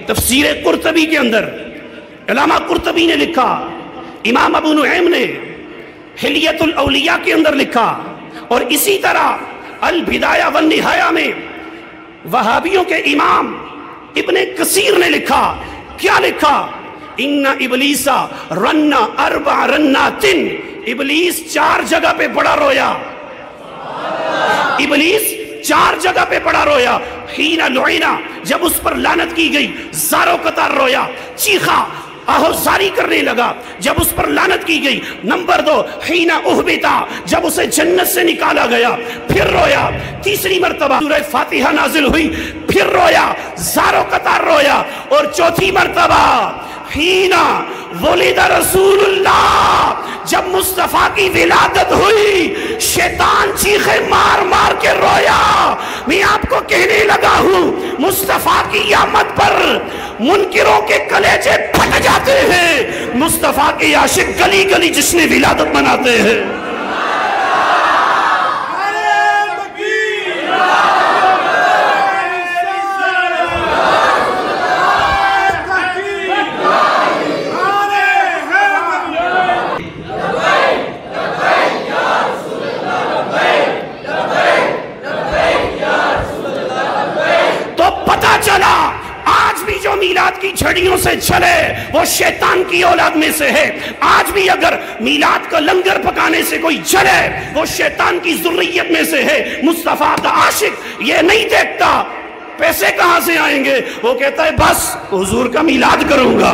تفسیر قرطبی کے اندر علامہ قرطبی نے لکھا، امام ابو نعیم نے حلیت الاولیاء کے اندر لکھا، اور اسی طرح البدایہ والنہایہ میں وہابیوں کے امام ابن کثیر نے لکھا۔ کیا لکھا؟ ان ابلیس رن اربع رنات، ابلیس 4 جگہ پہ بڑا رویا، ابلیس 4 جگہ پہ بڑا رویا۔ حین لعنا، جب اس پر لعنت کی گئی، زاروں قطار رویا، چیخا، آہوزاری کرنے لگا جب اس پر لعنت کی گئی۔ نمبر 2، حین اہبتا، جب اسے جنت سے نکالا گیا پھر رویا۔ تیسری مرتبہ سورہ فاتحہ نازل ہوئی پھر رویا، زاروں قطار رویا۔ اور چوتھی مرتبہ حین ولد رسول اللہ، جب مصطفیٰ کی ولادت ہوئی، شیطان چیخے مار مار کے رویا۔ میں آپ کو کہنے لگا ہوں، مصطفیٰ کی آمد پر منکروں کے کلیجے پھٹ جاتے ہیں، مصطفیٰ کے عاشق گلی گلی جشن ولادت مناتے ہیں۔ میلاد کی جھڑیوں سے چلے وہ شیطان کی اولاد میں سے ہے۔ آج بھی اگر میلاد کا لنگر پکانے سے کوئی چلے وہ شیطان کی ذریت میں سے ہے۔ مصطفیٰ کا عاشق یہ نہیں دیکھتا پیسے کہاں سے آئیں گے، وہ کہتا ہے بس حضور کا میلاد کروں گا۔